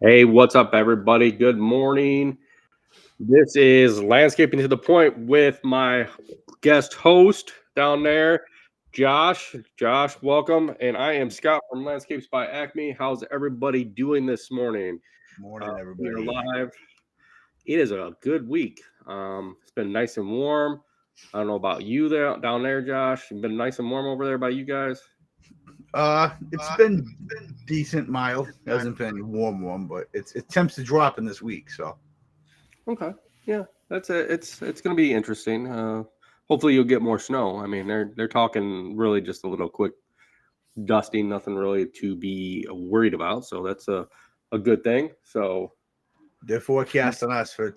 Hey, what's up, everybody? Good morning. This is Landscaping to the Point with my guest host down there, Josh. Josh, welcome. And I am Scott from Landscapes by Acme. How's everybody doing this morning? Morning, We are everybody. live. It is a good week. It's been nice and warm. I don't know about you there down there, Josh. It's been nice and warm over there by you guys. It's been decent, mild. Hasn't been warm, but it temps to drop in this week. So Okay. Yeah, that's it. It's going to be interesting. Hopefully you'll get more snow. I mean, they're talking really just a little quick dusting, nothing really to be worried about. So that's a good thing. So they're forecasting us for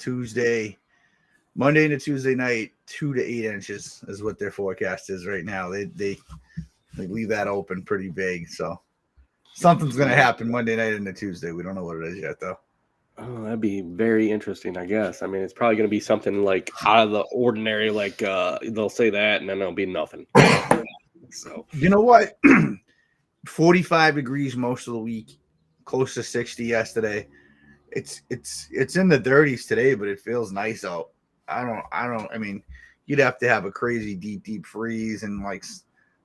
Monday to Tuesday night, 2 to 8 inches is what their forecast is right now. They leave that open pretty vague. So something's gonna happen Monday night into Tuesday. We don't know what it is yet, though. oh, that'd be very interesting, I guess. I mean, it's probably going to be something like out of the ordinary. Like they'll say that, and then there'll be nothing. So You know what? 45 degrees most of the week, close to 60 yesterday. It's in the 30s today, but it feels nice out. I don't. I mean, you'd have to have a crazy deep freeze and like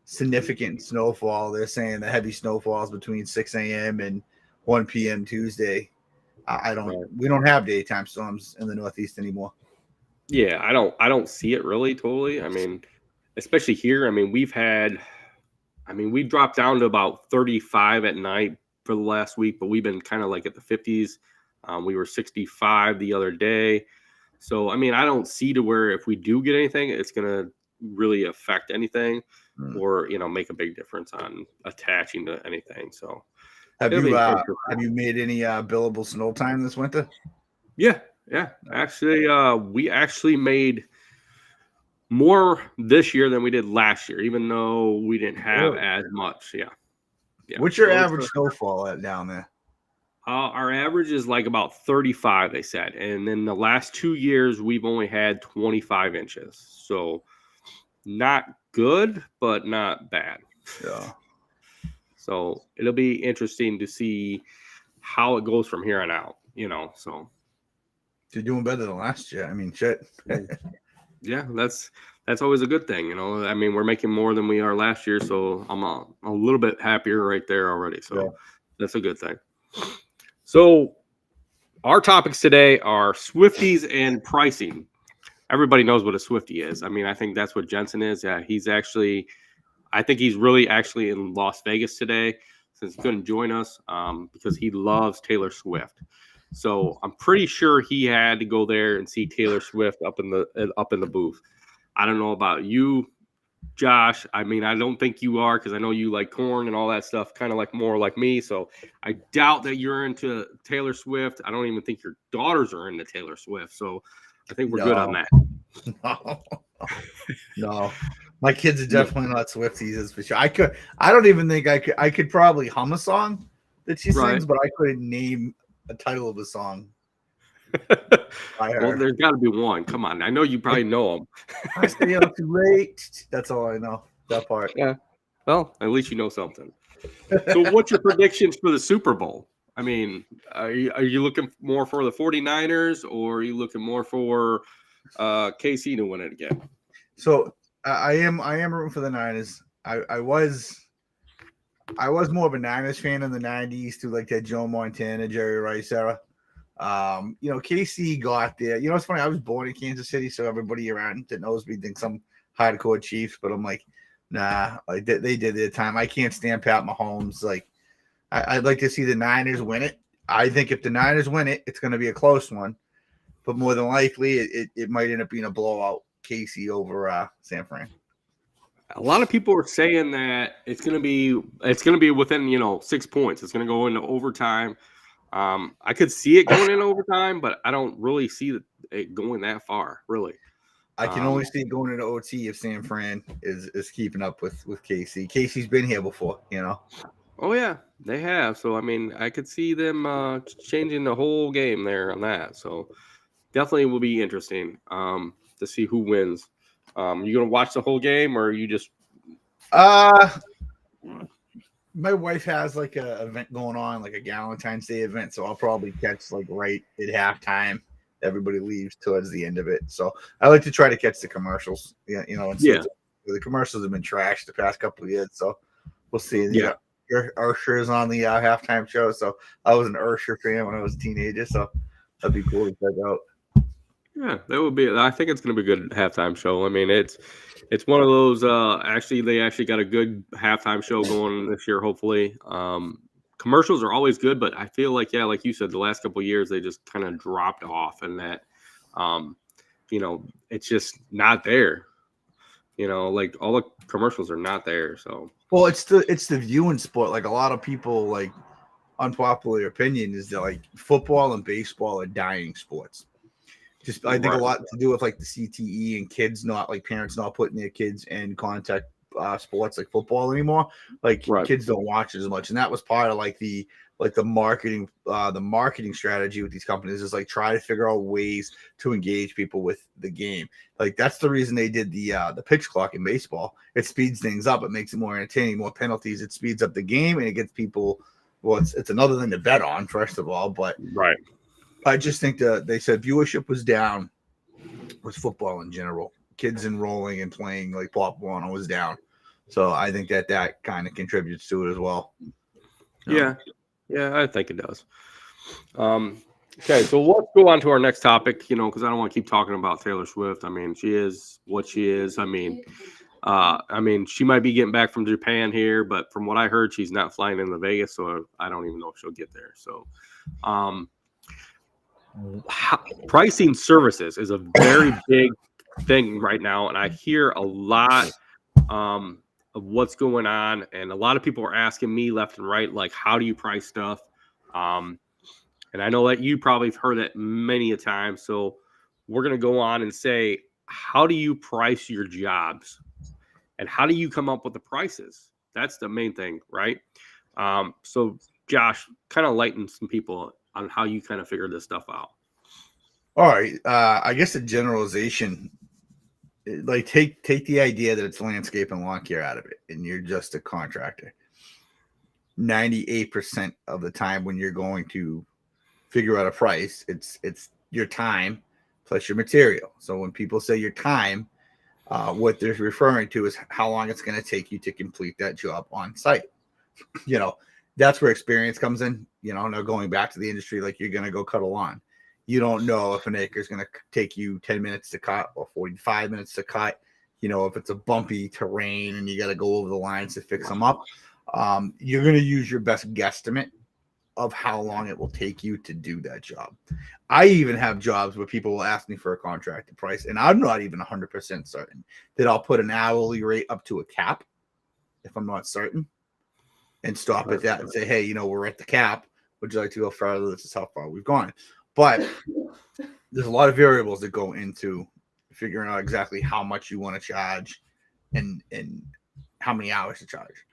significant snowfall. They're saying the heavy snowfalls between 6 a.m. and 1 p.m. Tuesday. I don't. right. We don't have daytime storms in the Northeast anymore. Yeah, I don't see it really totally. I mean, especially here. I mean, we dropped down to about 35 at night for the last week, but we've been kind of like at the 50s. We were 65 the other day. So, I mean, I don't see to where if we do get anything, it's going to really affect anything Hmm. or, make a big difference on attaching to anything. So, Have it'll you be uh interesting. have you made any billable snow time this winter? Yeah. Yeah. Actually, we actually made more this year than we did last year, even though we didn't have Really? as much. Yeah. Yeah. What's your So, average snowfall at down there? our average is like about 35, they said. And then the last 2 years, we've only had 25 inches. So not good, but not bad. Yeah. So it'll be interesting to see how it goes from here on out. So You're doing better than last year. I mean, shit. mm, yeah, that's always a good thing. I mean, we're making more than we are last year, so I'm a little bit happier right there already. Yeah. So that's a good thing. So our topics today are Swifties and pricing. Everybody knows what a Swifty is. I mean, I think that's what Jensen is. Yeah, I think he's really actually in Las Vegas today since he couldn't join us because he loves Taylor Swift. So I'm pretty sure he had to go there and see Taylor Swift up in the booth. I don't know about you, Josh. I mean, I don't think you are because I know you like corn and all that stuff, kind of like more like me. So I doubt that you're into Taylor Swift. I don't even think your daughters are into Taylor Swift. So I think we're good on No, that. no, no. My kids are No, definitely not Swifties, that's for sure. I don't even think I could probably hum a song that she right. sings, but I couldn't name a title of a song by Well, her. there's got to be one. Come on. I know you I, probably know them. I stay up too late. That's all I know. That part. Yeah. Well, at least you know something. So, what's your predictions for the Super Bowl? I mean, are you looking more for the 49ers or are you looking more for KC to win it again? So I am rooting for the Niners. I was more of a Niners fan in the '90s to like that Joe Montana, Jerry Rice era. KC got there. It's funny. I was born in Kansas City, so everybody around that knows me thinks I'm hardcore Chiefs. But I'm like, nah. Like they did their time. I can't stand Pat Mahomes. Like I'd like to see the Niners win it. I think if the Niners win it, it's going to be a close one. But more than likely, it might end up being a blowout. Casey over San Fran. A lot of people are saying that it's gonna be within 6 points. It's gonna go into overtime. I could see it going into overtime, but I don't really see it going that far, really. I can Um, only see it going into OT if San Fran is keeping up with Casey. Casey's been here before. Oh yeah, they have. So I mean, I could see them changing the whole game there on that. So definitely will be interesting to see who wins. You gonna watch the whole game, or you just Uh My wife has like a event going on, like a Valentine's Day event, so I'll probably catch like right at halftime. Everybody leaves towards the end of it, so I like to try to catch the commercials. Yeah, and so Yeah, the commercials have been trashed the past couple of years, so we'll see. yeah, Ursher is on the halftime show, so I was an Ursher fan when I was a teenager, so that'd be cool to check out. yeah. That would be. I think it's going to be a good halftime show. I mean, it's one of those. Actually, they actually got a good halftime show going this year. Hopefully, commercials are always good, but I feel like like you said, the last couple of years they just kind of dropped off, and that, um, it's just not there. Like all the commercials are not there. So Well, it's the viewing sport. Like a lot of people, like unpopular opinion is that like football and baseball are dying sports. Just I think a right, lot to do with like the CTE and kids not like parents not putting their kids in contact sports like football anymore. Like right, kids don't watch it as much, and that was part of the marketing strategy with these companies is like try to figure out ways to engage people with the game. Like that's the reason they did the pitch clock in baseball. It speeds things up. It makes it more entertaining. More penalties. It speeds up the game and it gets people. Well, it's another thing to bet on, first of all, but right. I just think that they said viewership was down with football in general. Kids enrolling and playing like Pop Warner was down. So I think that kind of contributes to it as well. Yeah, yeah, I think it does. Okay, so let's go on to our next topic. Because I don't want to keep talking about Taylor Swift. I mean, she is what she is. I mean, she might be getting back from Japan here, but from what I heard, she's not flying into Vegas, so I don't even know if she'll get there. So, um, pricing services is a very big thing right now, and I hear a lot of what's going on, and a lot of people are asking me left and right, like, how do you price stuff? And I know that you probably have heard that many a time. So we're going to go on and say, how do you price your jobs? And how do you come up with the prices? That's the main thing, right? So Josh, kind of lighten some people on how you kind of figure this stuff out. All right. I guess a generalization, like take the idea that it's landscape and lawn care out of it, and you're just a contractor. 98% of the time when you're going to figure out a price, it's your time plus your material. So when people say your time, what they're referring to is how long it's going to take you to complete that job on site. That's where experience comes in. Now going back to the industry, like you're going to go cut a lawn. You don't know if an acre is going to take you 10 minutes to cut or 45 minutes to cut. If it's a bumpy terrain and you got to go over the lines to fix them up, you're going to use your best guesstimate of how long it will take you to do that job. I even have jobs where people will ask me for a contracted price, and I'm not even 100% certain that I'll put an hourly rate up to a cap if I'm not certain and stop at that and say, hey, we're at the cap. Would you like to go further? This is how far we've gone. But there's a lot of variables that go into figuring out exactly how much you want to charge and how many hours to charge.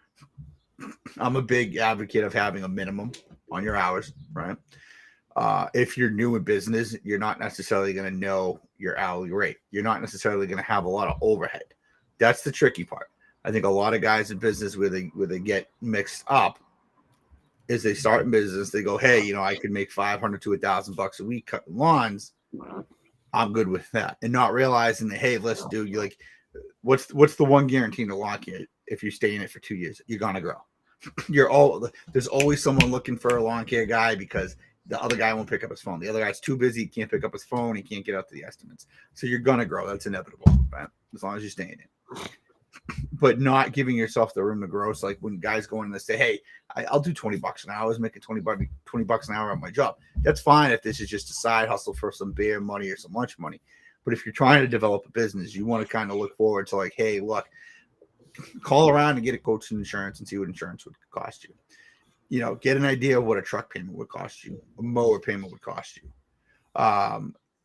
I'm a big advocate of having a minimum on your hours, right? If you're new in business, you're not necessarily going to know your hourly rate. You're not necessarily going to have a lot of overhead. That's the tricky part. I think a lot of guys in business where they get mixed up is they start in business. They go, hey, I could make $500 to $1,000 a week cutting lawns. I'm good with that, and not realizing that, hey, let's do you like what's the one guarantee in the lawn care? If you stay in it for 2 years, you're gonna grow. There's always someone looking for a lawn care guy because the other guy won't pick up his phone. The other guy's too busy, he can't pick up his phone, he can't get out to the estimates. So you're gonna grow. That's inevitable, right? As long as you're staying in. But not giving yourself the room to grow. So like when guys go in and they say, hey, I'll do $20 an hour. I was making $20 an hour on my job. That's fine if this is just a side hustle for some beer money or some lunch money. But if you're trying to develop a business, you want to kind of look forward to like, hey, look, call around and get a quote in insurance and see what insurance would cost you. Get an idea of what a truck payment would cost you, a mower payment would cost you.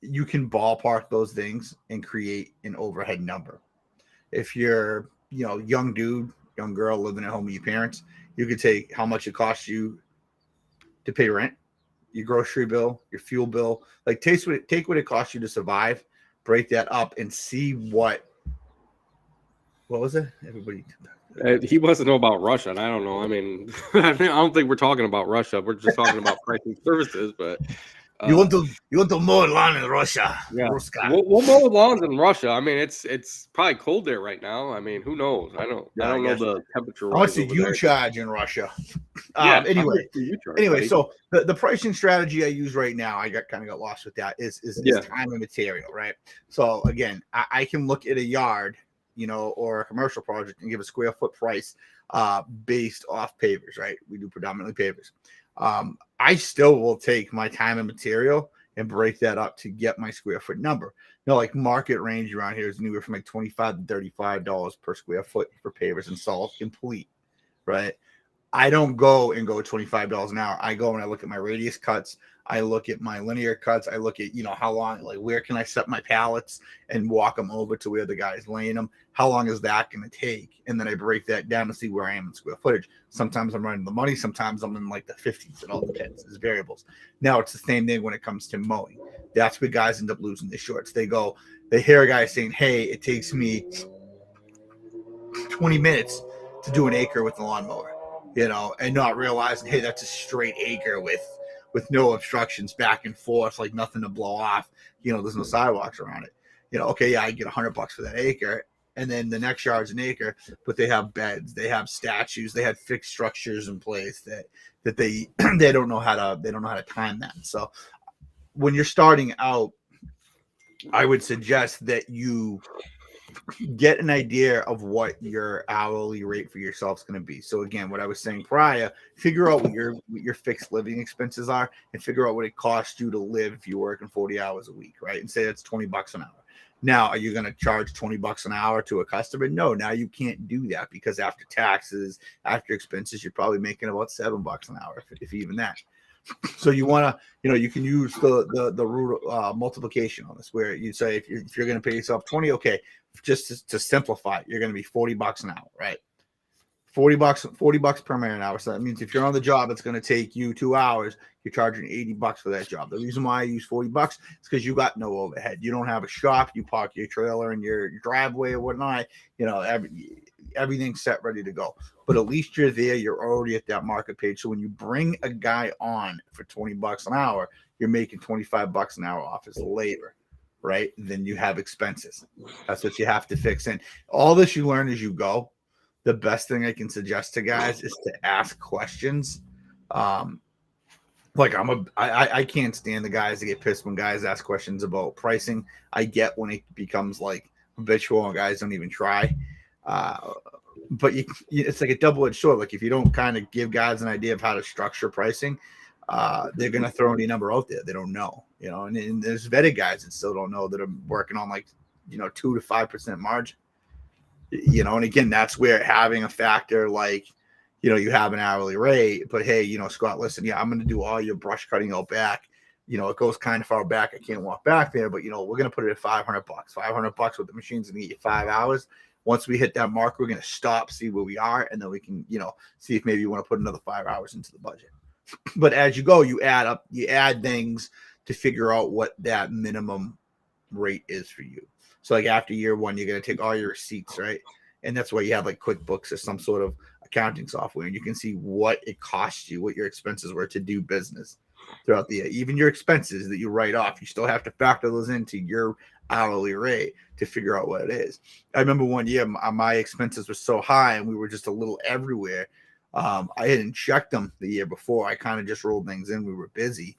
You can ballpark those things and create an overhead number. If you're, young dude, young girl living at home with your parents, you could take how much it costs you to pay rent, your grocery bill, your fuel bill. Like take what it costs you to survive, break that up, and see what was it? Everybody, He wants to know about Russia, and I don't know. I mean, I don't think we're talking about Russia. We're just talking about pricing services. But You want to mow lawn in Russia, yeah, Ruska. we'll mow lawns in Russia. I mean, it's probably cold there right now. I mean, who knows? I Yeah, don't know guess. the temperature How much rise did over you there. charge in Russia? Yeah, how much Anyway, do you charge, buddy? so the pricing strategy I use right now, I got lost with that, is Yeah. time and material, right? So again, I can look at a yard, or a commercial project and give a square foot price based off pavers, right? We do predominantly pavers. I still will take my time and material and break that up to get my square foot number. Like market range around here is anywhere from like $25 to $35 per square foot for pavers installed complete, right? I don't go $25 an hour. I go and I look at my radius cuts. I look at my linear cuts. I look at, how long, like where can I set my pallets and walk them over to where the guy's laying them? How long is that going to take? And then I break that down to see where I am in square footage. Sometimes I'm running the money. Sometimes I'm in like the 50s. It all depends. There's variables. Now it's the same thing when it comes to mowing. That's where guys end up losing their shorts. They hear a guy saying, hey, it takes me 20 minutes to do an acre with the lawnmower. And not realizing, hey, that's a straight acre with no obstructions back and forth, like nothing to blow off. There's no sidewalks around it. Okay, yeah, I get $100 for that acre, and then the next yard's an acre, but they have beds, they have statues, they had fixed structures in place that they they don't know how to time that. So when you're starting out, I would suggest that you get an idea of what your hourly rate for yourself is going to be. So again, what I was saying prior, figure out what your fixed living expenses are, and figure out what it costs you to live if you're working 40 hours a week, right? And say that's $20 an hour. Now, are you going to charge $20 an hour to a customer? No, now you can't do that, because after taxes, after expenses, you're probably making about $7 an hour, if even that. So you want to, you can use the root multiplication on this, where you say if you're going to pay yourself 20, okay, just to simplify it, you're going to be $40 an hour, right? $40 per man an hour. So that means if you're on the job, it's going to take you 2 hours. You're charging $80 for that job. The reason why I use $40 is because you got no overhead. You don't have a shop. You park your trailer in your driveway or whatnot. Everything's set, ready to go. But at least you're there. You're already at that market page. So when you bring a guy on for $20 an hour, you're making $25 an hour off his labor, right? Then you have expenses. That's what you have to fix in. All this you learn as you go. The best thing I can suggest to guys is to ask questions. Like I can't stand the guys that get pissed when guys ask questions about pricing. I get when it becomes like habitual and guys don't even try. But it's like a double-edged sword. Like if you don't kind of give guys an idea of how to structure pricing, they're going to throw any number out there. They don't know, and there's vetted guys that still don't know, that are working on like, 2 to 5% margin. And again, that's where having a factor like, you have an hourly rate, but hey, Scott, listen, yeah, I'm going to do all your brush cutting out back. It goes kind of far back. I can't walk back there, but we're going to put it at $500. $500 with the machine's going to get you 5 hours. Once we hit that mark, we're going to stop, see where we are, and then we can, see if maybe you want to put another 5 hours into the budget. But as you go, you add things to figure out what that minimum rate is for you. So like after year one, you're going to take all your receipts, right? And that's why you have like QuickBooks or some sort of accounting software, and you can see what it costs you, what your expenses were to do business throughout the year. Even your expenses that you write off, you still have to factor those into your hourly rate to figure out what it is. I remember one year my expenses were so high and we were just a little everywhere. I hadn't checked them the year before. I kind of just rolled things in. We were busy,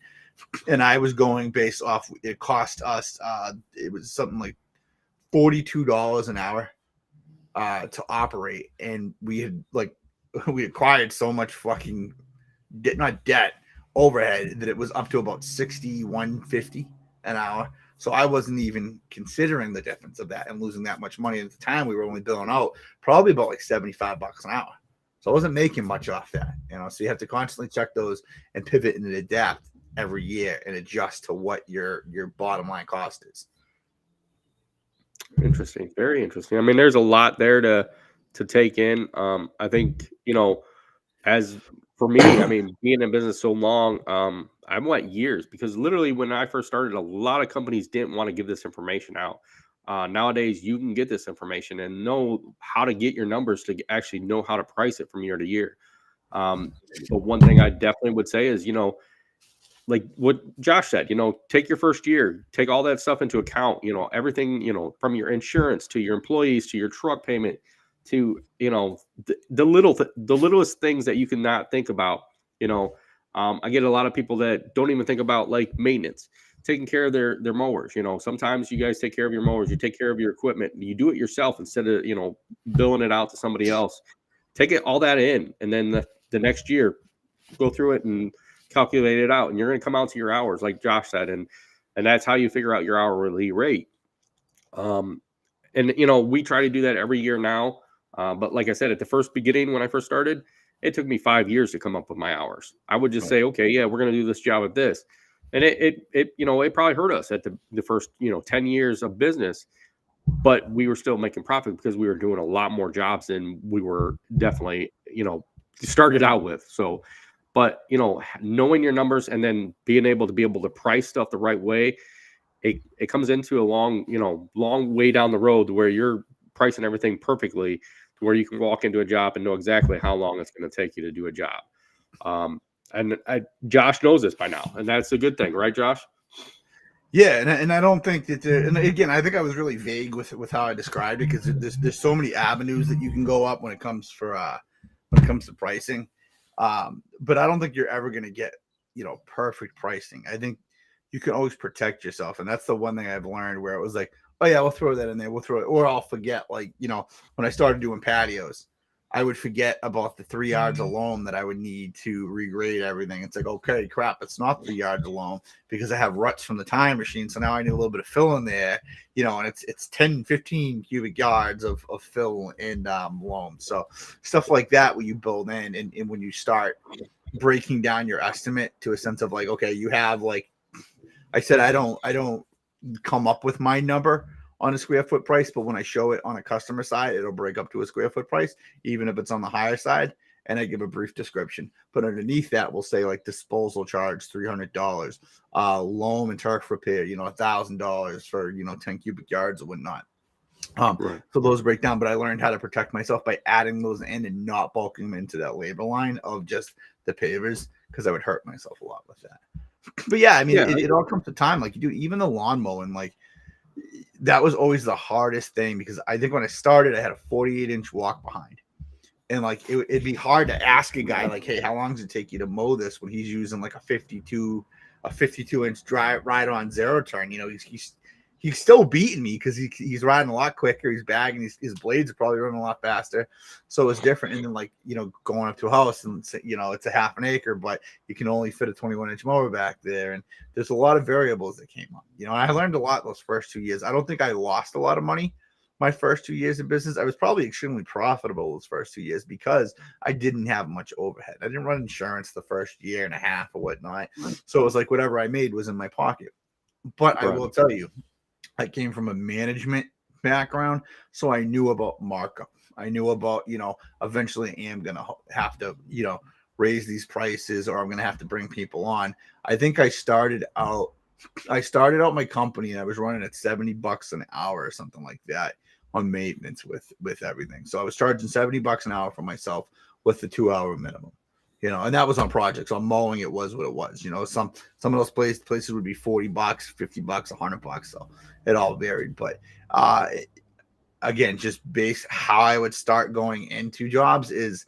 and I was going based off, it cost us, it was something like $42 an hour to operate. And we acquired so much fucking overhead that it was up to about $61.50 an hour. So I wasn't even considering the difference of that and losing that much money. At the time, we were only billing out probably about like $75 an hour. So I wasn't making much off that, so you have to constantly check those and pivot and adapt every year and adjust to what your bottom line cost is. Interesting. Very interesting. I mean, there's a lot there to take in. I think, as for me, I mean, being in business so long, I went years, because literally when I first started, a lot of companies didn't want to give this information out. Nowadays, you can get this information and know how to get your numbers to actually know how to price it from year to year. But one thing I definitely would say is, like what Josh said, take your first year, take all that stuff into account, everything, from your insurance to your employees to your truck payment to, the littlest things that you cannot think about. I get a lot of people that don't even think about like maintenance, taking care of their mowers. Sometimes you guys take care of your mowers, you take care of your equipment, you do it yourself instead of, billing it out to somebody else. Take it all that in, and then the next year, go through it and calculate it out, and you're going to come out to your hours, like Josh said, and that's how you figure out your hourly rate. And we try to do that every year now. But like I said, at the first beginning, when I first started, it took me 5 years to come up with my hours. I would just say, okay, yeah, we're going to do this job at this. And it probably hurt us at the first, 10 years of business, but we were still making profit because we were doing a lot more jobs than we were definitely, started out with. So, but, knowing your numbers and then being able to price stuff the right way, it comes into a long way down the road where you're pricing everything perfectly to where you can walk into a job and know exactly how long it's going to take you to do a job. Josh knows this by now, and that's a good thing, right, Josh? Yeah, and I don't think that and again, I think I was really vague with how I described it, because there's so many avenues that you can go up when it comes to pricing. But I don't think you're ever going to get, perfect pricing. I think you can always protect yourself. And that's the one thing I've learned, where it was like, oh yeah, we'll throw that in there. We'll throw it, or I'll forget. Like, when I started doing patios, I would forget about the 3 yards alone that I would need to regrade everything. It's like, okay, crap, it's not 3 yards alone because I have ruts from the time machine. So now I need a little bit of fill in there, and it's 10, 15 cubic yards of fill and loam. So stuff like that, where you build in, and when you start breaking down your estimate to a sense of like, okay, you have, like I said, I don't come up with my number on a square foot price, but when I show it on a customer side, it'll break up to a square foot price, even if it's on the higher side. And I give a brief description, but underneath that we'll say like disposal charge $300, loam and turf repair, $1,000 for 10 cubic yards or whatnot. Right. So those break down, but I learned how to protect myself by adding those in and not bulking them into that labor line of just the pavers, because I would hurt myself a lot with that. But yeah, I mean, it all comes to time. Like, you do even the lawn mowing, like that was always the hardest thing, because I think when I started, I had a 48-inch walk behind, and like it'd be hard to ask a guy like, hey, how long does it take you to mow this, when he's using like a 52-inch drive ride on zero turn. He's still beating me because he's riding a lot quicker. He's bagging. His blades are probably running a lot faster. So it's different. And then, like, going up to a house and, it's a half an acre, but you can only fit a 21-inch mower back there. And there's a lot of variables that came up. I learned a lot those first 2 years. I don't think I lost a lot of money my first 2 years of business. I was probably extremely profitable those first 2 years because I didn't have much overhead. I didn't run insurance the first year and a half or whatnot. So it was like whatever I made was in my pocket. But I will tell you, I came from a management background, so I knew about markup. I knew about, eventually I am going to have to, raise these prices, or I'm going to have to bring people on. I think I started out my company and I was running at $70 an hour or something like that on maintenance with everything. So I was charging $70 an hour for myself with the 2-hour minimum. And that was on projects. On mowing, it was what it was. Some of those places would be $40, $50, $100. So it all varied. But again, just how I would start going into jobs is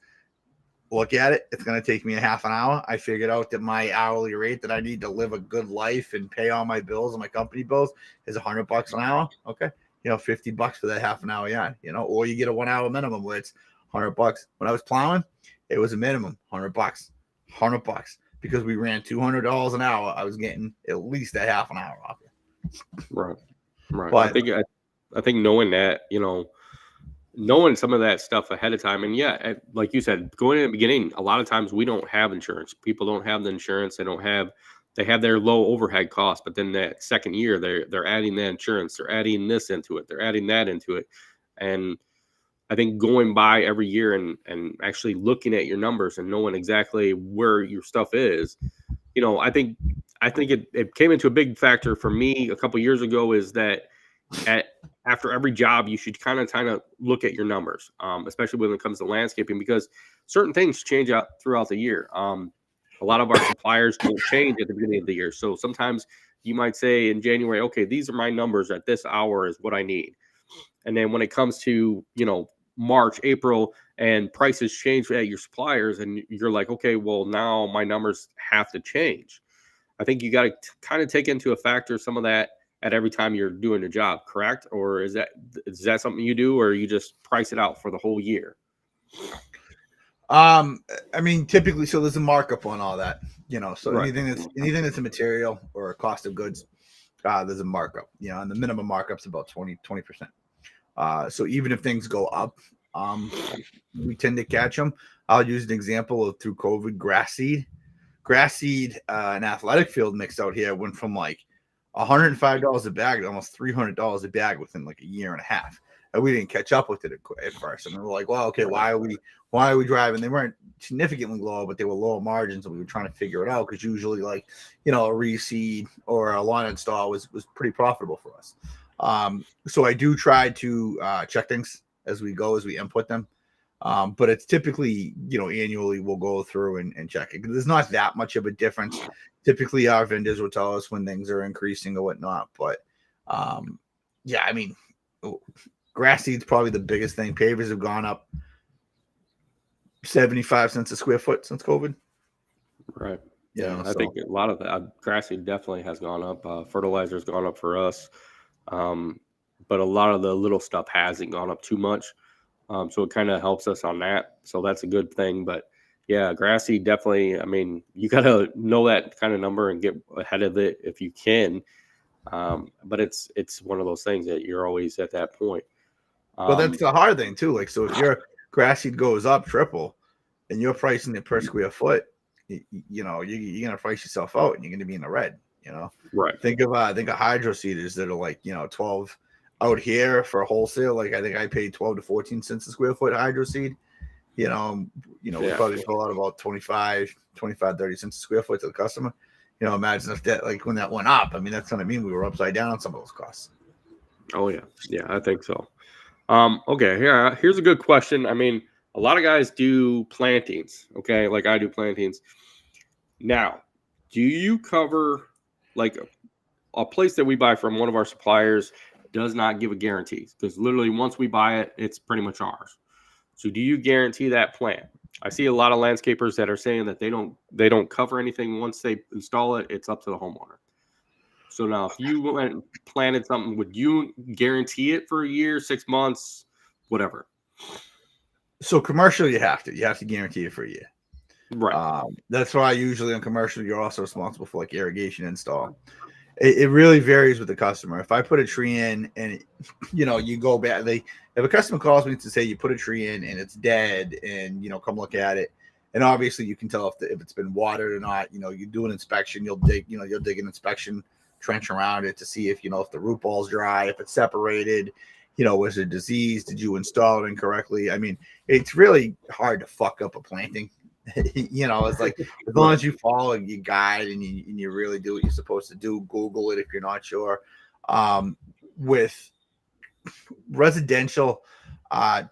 look at it. It's going to take me a half an hour. I figured out that my hourly rate that I need to live a good life and pay all my bills and my company bills is $100 an hour. Okay. $50 for that half an hour. Yeah. Or you get a 1 hour minimum where it's $100. When I was plowing, it was a minimum $100, because we ran $200 an hour. I was getting at least a half an hour off it. Right. But I think knowing that, knowing some of that stuff ahead of time, and yeah, like you said, going in the beginning, a lot of times we don't have insurance. People don't have the insurance. They have their low overhead costs, but then that second year they're adding that insurance. They're adding this into it. They're adding that into it, and I think going by every year and actually looking at your numbers and knowing exactly where your stuff is, I think it came into a big factor for me a couple years ago, is that at after every job, you should kind of look at your numbers, especially when it comes to landscaping, because certain things change out throughout the year. A lot of our suppliers don't change at the beginning of the year. So sometimes you might say in January, okay, these are my numbers at this hour is what I need. And then when it comes to, March, April, and prices change at your suppliers, and you're like, okay, well, now my numbers have to change. I think you got to kind of take into a factor some of that at every time you're doing a job, correct? Or is that something you do, or you just price it out for the whole year? I mean, typically, so there's a markup on all that, so Right. anything that's a material or a cost of goods, there's a markup, and the minimum markup's about 20%. So even if things go up, we tend to catch them. I'll use an example of through COVID, grass seed, an athletic field mix out here went from like $105 a bag to almost $300 a bag within like a year and a half. And we didn't catch up with it at first. And we were like, well, okay, why are we driving? They weren't significantly low, but they were lower margins. And we were trying to figure it out because usually like, a reseed or a lawn install was pretty profitable for us. So I do try to check things as we input them. But it's typically, annually we'll go through and check it. There's not that much of a difference. Typically our vendors will tell us when things are increasing or whatnot. But yeah, I mean, grass seed's probably the biggest thing. Pavers have gone up 75 cents a square foot since COVID. Right. Yeah, I think a lot of that grass seed definitely has gone up. Fertilizer's gone up for us. But a lot of the little stuff hasn't gone up too much. So it kind of helps us on that. So that's a good thing. But yeah, grass seed definitely, I mean, you got to know that kind of number and get ahead of it if you can. But it's one of those things that you're always at that point. Well, that's the hard thing too. Like, so if your grass seed goes up triple and you're pricing it per square foot, you're going to price yourself out and you're going to be in the red, Right. Think of hydro seeders that are like, 12 out here for wholesale. Like I think I paid 12 to 14 cents a square foot hydro seed. We probably pull out about 25, 30 cents a square foot to the customer. Imagine if that, like when that went up, I mean, that's what I mean. We were upside down on some of those costs. Oh yeah. Yeah, I think so. Okay. Here's a good question. I mean, a lot of guys do plantings. Okay. Like I do plantings. Now, do you cover like a place that we buy from one of our suppliers does not give a guarantee because literally once we buy it, it's pretty much ours. So do you guarantee that plant? I see a lot of landscapers that are saying that they don't cover anything once they install it. It's up to the homeowner. So now if you went and planted something, would you guarantee it for a year, 6 months, whatever? So commercial, you have to guarantee it for a year. Right. That's why usually on commercial, you're also responsible for like irrigation install. It really varies with the customer. If I put a tree in and, you go back, if a customer calls me to say you put a tree in and it's dead and, come look at it. And obviously you can tell if it's been watered or not, you do an inspection, you'll dig an inspection trench around it to see if, if the root ball's dry, if it's separated, was it disease? Did you install it incorrectly? I mean, it's really hard to fuck up a planting. It's like as long as you follow your guide and you really do what you're supposed to do. Google it if you're not sure. With residential,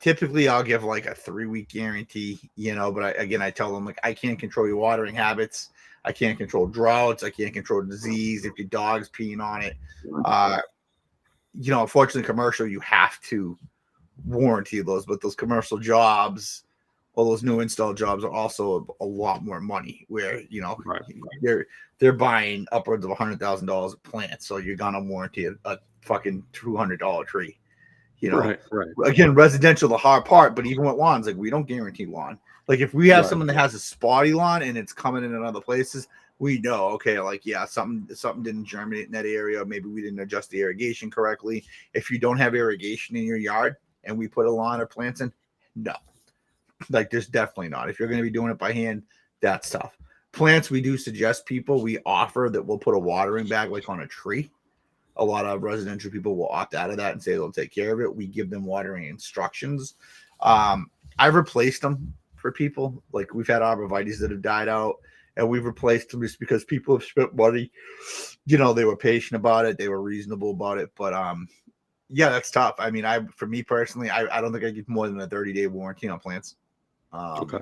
typically I'll give like a 3-week guarantee, but I tell them like I can't control your watering habits. I can't control droughts. I can't control disease if your dog's peeing on it. Unfortunately, commercial, you have to warranty those, but those commercial jobs, all those new install jobs are also a lot more money where, right. They're buying upwards of $100,000 a plant. So you're going to warranty a fucking $200 tree, Right. Again, residential, the hard part, but even with lawns, like we don't guarantee lawn. Like if we have someone that has a spotty lawn and it's coming in other places, we know, okay, like, yeah, something didn't germinate in that area. Maybe we didn't adjust the irrigation correctly. If you don't have irrigation in your yard and we put a lawn or plants in, no. Like there's definitely not. If you're going to be doing it by hand, that's tough. Plants, we do suggest we offer that we'll put a watering bag like on a tree. A lot of residential people will opt out of that and say they'll take care of it. We give them watering instructions. I've replaced them for people. Like we've had arborvitaes that have died out and we've replaced them just because people have spent money. They were patient about it. They were reasonable about it. But Yeah, that's tough. I mean, for me personally, I don't think I get more than a 30-day warranty on plants. Okay.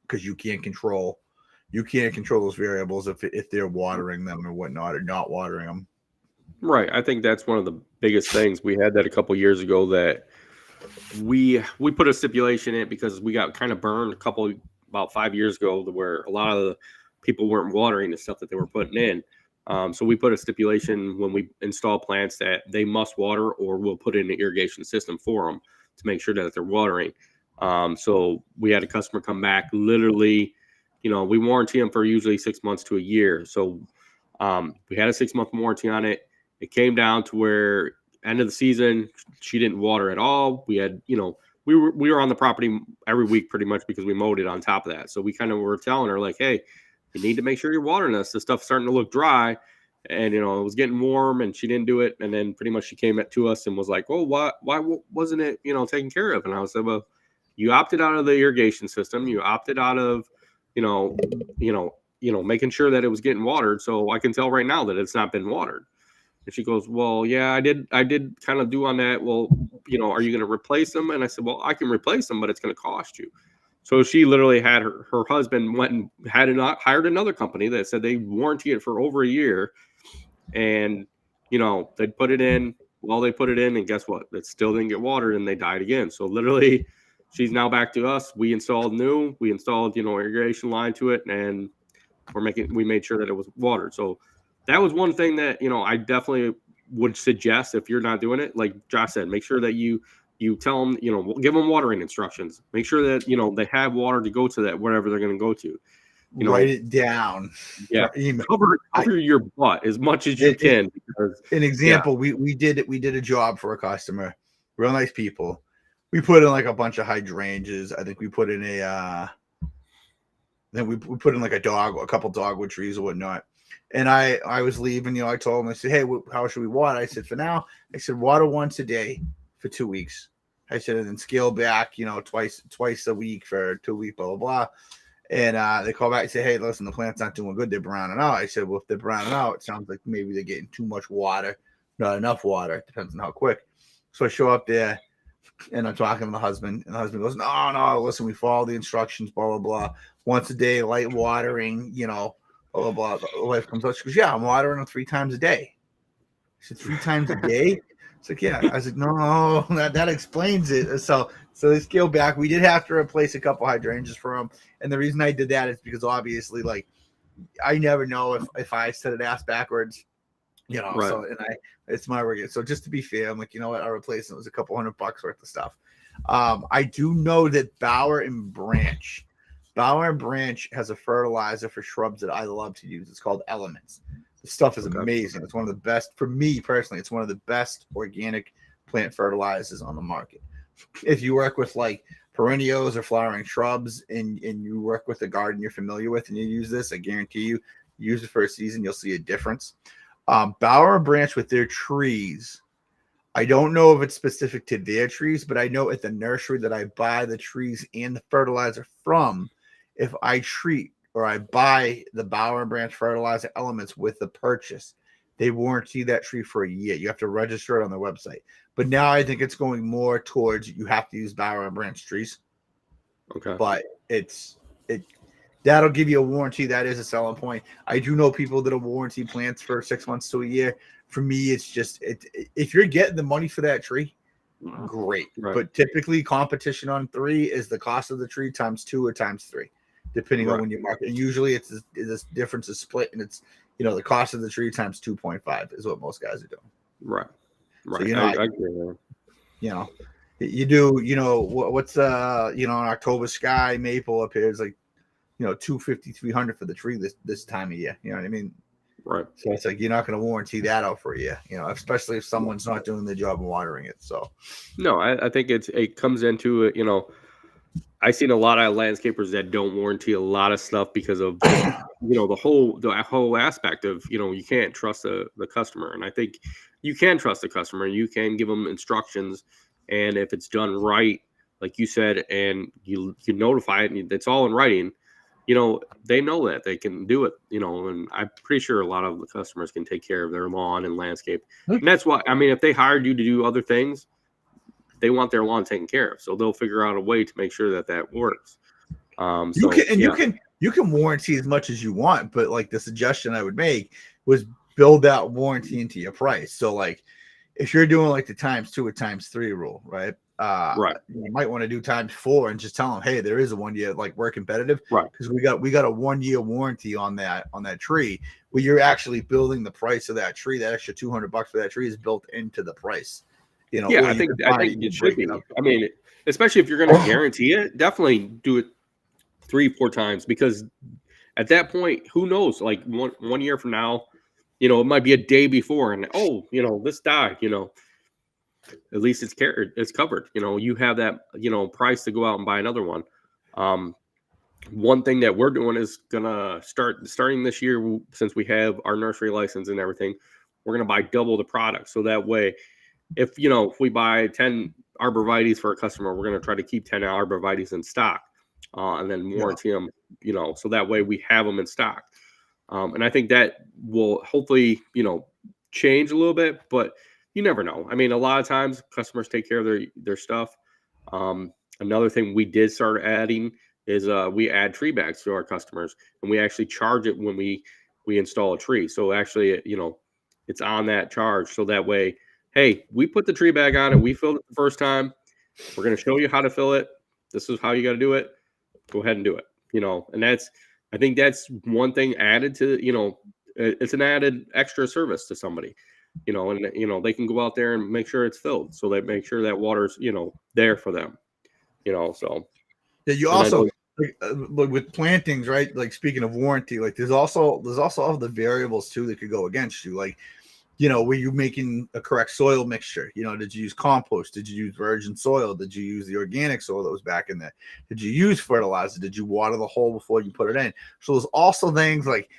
Because you can't control those variables if they're watering them or whatnot or not watering them. Right. I think that's one of the biggest things. We had that a couple years ago that we put a stipulation in it because we got kind of burned about 5 years ago where a lot of the people weren't watering the stuff that they were putting in. So we put a stipulation when we install plants that they must water, or we'll put in an irrigation system for them to make sure that they're watering. So we had a customer come back literally, we warranty them for usually 6 months to a year. So we had a 6-month warranty on it. It came down to where end of the season, she didn't water at all. We had, we were on the property every week pretty much because we mowed it on top of that. So we kind of were telling her like, hey, you need to make sure you're watering this. The stuff's starting to look dry. And, it was getting warm and she didn't do it. And then pretty much she came to us and was like, well, why wasn't it, taken care of? And I was like, well, you opted out of the irrigation system. You opted out of, making sure that it was getting watered. So I can tell right now that it's not been watered. And she goes, well, yeah, I did kind of do on that. Well, are you going to replace them? And I said, well, I can replace them, but it's going to cost you. So she literally had her husband went and hired another company that said they warranty it for over a year. And, they'd put it in. Well, they put it in, and guess what? It still didn't get watered, and they died again. So literally, she's now back to us. We installed, irrigation line to it, and we made sure that it was watered. So that was one thing that, I definitely would suggest if you're not doing it. Like Josh said, make sure that you tell them, give them watering instructions. Make sure that, they have water to go to that, wherever they're going to go to. Write it down. Yeah. Cover your butt as much as you can. Because, an example, we did a job for a customer, real nice people. We put in like a bunch of hydrangeas. I think we put in then we put in like a couple dogwood trees or whatnot. And I was leaving, I told him, I said, hey, how should we water? I said, for now, I said, water once a day for 2 weeks. I said, and then scale back, twice a week for 2 weeks, blah, blah, blah. And they call back and say, hey, listen, the plant's not doing good. They're browning out. I said, well, if they're browning out, it sounds like maybe they're getting too much water, not enough water. It depends on how quick. So I show up there and I'm talking to the husband, and the husband goes, no, listen, we follow the instructions, blah, blah, blah. Once a day, light watering, blah, blah, blah. The wife comes out. She goes, yeah, I'm watering them 3 times a day. I said, 3 times a day? It's like, yeah. I was like, no, that explains it. So they scaled back. We did have to replace a couple hydrangeas for them. And the reason I did that is because obviously, like, I never know if I set an ass backwards, right. So, it's my work. So just to be fair, I'm like, you know what? I'll replace it. It was a couple $100 worth of stuff. I do know that Bower and Branch has a fertilizer for shrubs that I love to use. It's called Elements. The stuff is amazing. It's one of the best, for me personally, it's one of the best organic plant fertilizers on the market. If you work with like perennials or flowering shrubs and you work with a garden you're familiar with and you use this, I guarantee you, use it for a season, you'll see a difference. Bower and Branch with their trees, I don't know if it's specific to their trees, but I know at the nursery that I buy the trees and the fertilizer from, if I treat or I buy the Bower and Branch fertilizer Elements with the purchase, they warranty that tree for a year. You have to register it on their website. But now I think it's going more towards you have to use Bower and Branch trees. Okay. But that'll give you a warranty. That is a selling point. I do know people that'll warranty plants for 6 months to a year. For me, it's just if you're getting the money for that tree, great. Right. But typically competition on 3 is the cost of the tree times 2 or times 3, depending on when you market. And usually it's this difference is split, and it's the cost of the tree times 2.5 is what most guys are doing. Right. So, I agree with that. You do, what's an October sky maple up here is like, $250, $300 for the tree this time of year. You know what I mean? Right. So it's like you're not going to warranty that out for a year, especially if someone's not doing the job of watering it. So no, I think it comes into it. I've seen a lot of landscapers that don't warranty a lot of stuff because of the whole aspect of you can't trust the customer, and I think you can trust the customer. You can give them instructions, and if it's done right, like you said, and you notify it, and it's all in writing. they know that they can do it, and I'm pretty sure a lot of the customers can take care of their lawn and landscape. And that's why, I mean, if they hired you to do other things, they want their lawn taken care of. So they'll figure out a way to make sure that that works. You can warranty as much as you want, but like the suggestion I would make was build that warranty into your price. So like if you're doing like the ×2 or ×3 rule, right? Right. You might want to do ×4 and just tell them, hey, there is a 1 year, like we're competitive, right? Because we got a 1 year warranty on that tree, where you're actually building the price of that tree. That extra $200 for that tree is built into the price. Yeah, I think it should be. I mean, especially if you're going to guarantee it, definitely do it 3-4 times, because at that point, who knows? Like one year from now, it might be a day before, and this died. At least it's covered. You have that price to go out and buy another one. One thing that we're doing is gonna starting this year, since we have our nursery license and everything, we're gonna buy double the product. So that way, if we buy 10 arborvitaes for a customer, we're gonna try to keep 10 arborvitaes in stock, and then warranty them. So that way we have them in stock. And I think that will hopefully change a little bit, but you never know. I mean, a lot of times customers take care of their stuff. Another thing we did start adding is we add tree bags to our customers, and we actually charge it when we install a tree. So actually, it's on that charge. So that way, hey, we put the tree bag on it. We filled it the first time. We're going to show you how to fill it. This is how you got to do it. Go ahead and do it. And I think that's one thing added to, it's an added extra service to somebody. And they can go out there and make sure it's filled, so they make sure that water's there for them. So yeah, you also like with plantings, right? Like speaking of warranty, like there's also all the variables too that could go against you. Like were you making a correct soil mixture? Did you use compost? Did you use virgin soil? Did you use the organic soil that was back in there? Did you use fertilizer? Did you water the hole before you put it in? So there's also things like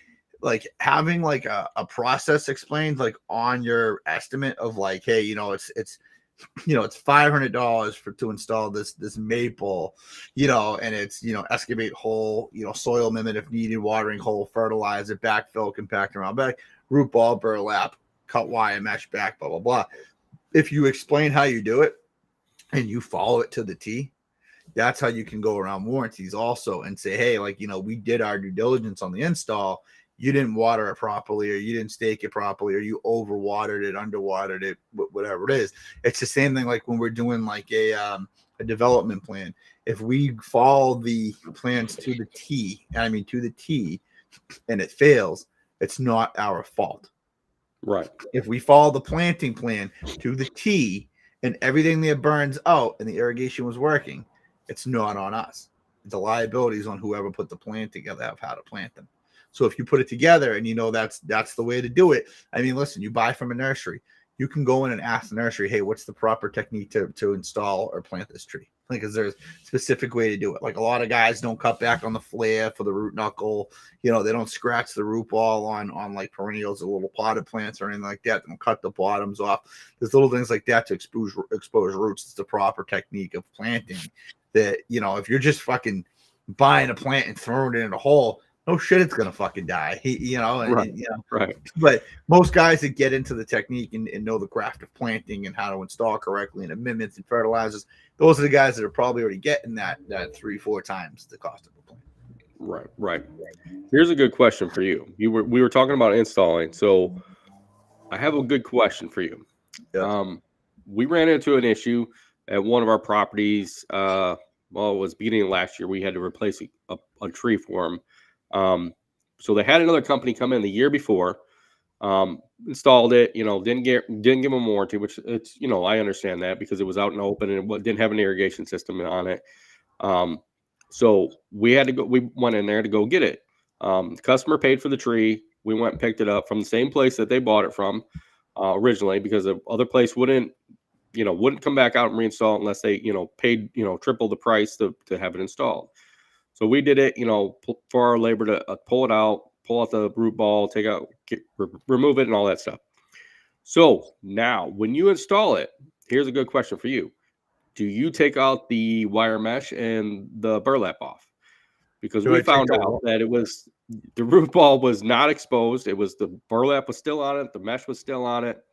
having like a process explained like on your estimate of like, hey, it's $500 to install this maple, and it's excavate hole, soil amendment if needed, watering hole, fertilizer, backfill, compact around back, root ball, burlap, cut wire, mesh back, blah blah blah. If you explain how you do it and you follow it to the T, that's how you can go around warranties also and say, hey, like we did our due diligence on the install. You didn't water it properly, or you didn't stake it properly, or you overwatered it, underwatered it, whatever it is. It's the same thing like when we're doing like a development plan. If we follow the plans to the T, and it fails, it's not our fault. Right. If we follow the planting plan to the T and everything there burns out and the irrigation was working, it's not on us. The liability is on whoever put the plan together of how to plant them. So if you put it together and that's the way to do it. I mean, listen, you buy from a nursery, you can go in and ask the nursery, hey, what's the proper technique to install or plant this tree? Because there's a specific way to do it. Like a lot of guys don't cut back on the flare for the root knuckle. They don't scratch the root ball on like perennials or little potted plants or anything like that. They don't cut the bottoms off. There's little things like that to expose roots. It's the proper technique of planting that, if you're just fucking buying a plant and throwing it in a hole, no shit, it's gonna fucking die. Right. But most guys that get into the technique and know the craft of planting and how to install correctly and amendments and fertilizers, those are the guys that are probably already getting that 3-4 times the cost of a plant. Right. Here's a good question for you. We were talking about installing, so I have a good question for you. Yeah. We ran into an issue at one of our properties. It was beginning of last year. We had to replace a tree for them. So they had another company come in the year before, installed it, didn't give them a warranty, which it's, I understand that because it was out in the open and it didn't have an irrigation system on it. So we went in there to go get it. The customer paid for the tree. We went and picked it up from the same place that they bought it from, originally, because the other place wouldn't come back out and reinstall it unless they, paid, triple the price to have it installed. So we did it, for our labor to pull it out, pull out the root ball, remove it and all that stuff. So now when you install it, here's a good question for you. Do you take out the wire mesh and the burlap off? because we found out that the root ball was not exposed. It was the burlap was still on it. The mesh was still on it.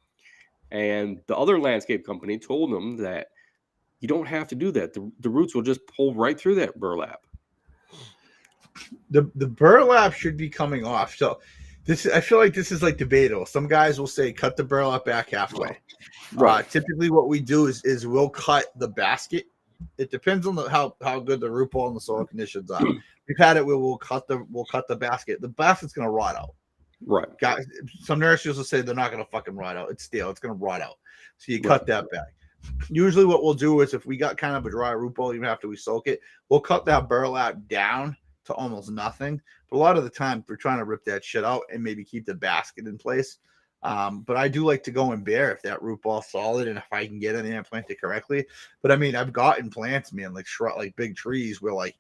And the other landscape company told them that you don't have to do that. The roots will just pull right through that burlap. The burlap should be coming off. So I feel like this is like debatable. Some guys will say cut the burlap back halfway. Right. Typically what we do is we'll cut the basket. It depends on how good the root ball and the soil conditions are. We've had it where we'll cut the basket. The basket's gonna rot out. Right. Guys, some nurseries will say they're not gonna fucking rot out. It's stale, it's gonna rot out. So you cut that back. Usually what we'll do is if we got kind of a dry root ball, even after we soak it, we'll cut that burlap down to almost nothing. But a lot of the time we're trying to rip that shit out and maybe keep the basket in place. But I do like to go in bare if that root ball's solid and if I can get in there and plant it correctly. But I mean, I've gotten plants, man, like big trees where like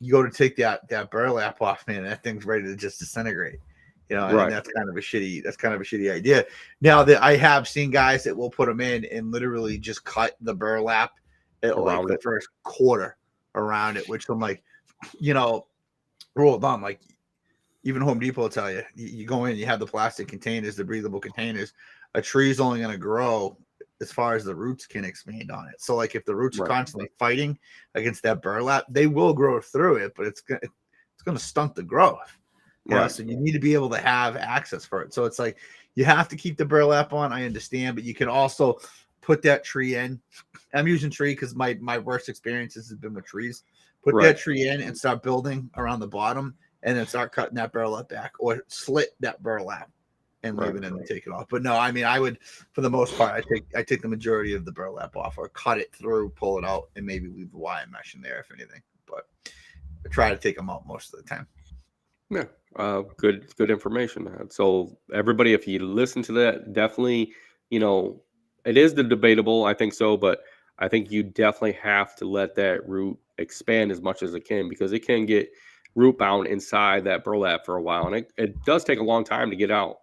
you go to take that burlap off, man, and that thing's ready to just disintegrate. You know, and that's kind of a shitty idea. Now that I have seen guys that will put them in and literally just cut the burlap at like the first quarter around it, which I'm like, you know, rule of thumb, like even Home Depot will tell you, you go in, you have the plastic containers, the breathable containers. A tree's only going to grow as far as the roots can expand on it. So like if the roots are constantly fighting against that burlap, they will grow through it, but it's going to stunt the growth. Yeah, so you need to be able to have access for it. So it's like you have to keep the burlap on. I understand, but you can also put that tree in. I'm using tree because my worst experiences have been with trees. Put that tree in and start building around the bottom, and then start cutting that burlap back, or slit that burlap and leave it in and take it off. But no, I mean, I would, for the most part, I take the majority of the burlap off, or cut it through, pull it out, and maybe leave the wire mesh in there if anything. But I try to take them out most of the time. Yeah. Good information. So everybody, if you listen to that, definitely, you know, it is debatable. I think so, but I think you definitely have to let that root expand as much as it can, because it can get root bound inside that burlap for a while. And it does take a long time to get out.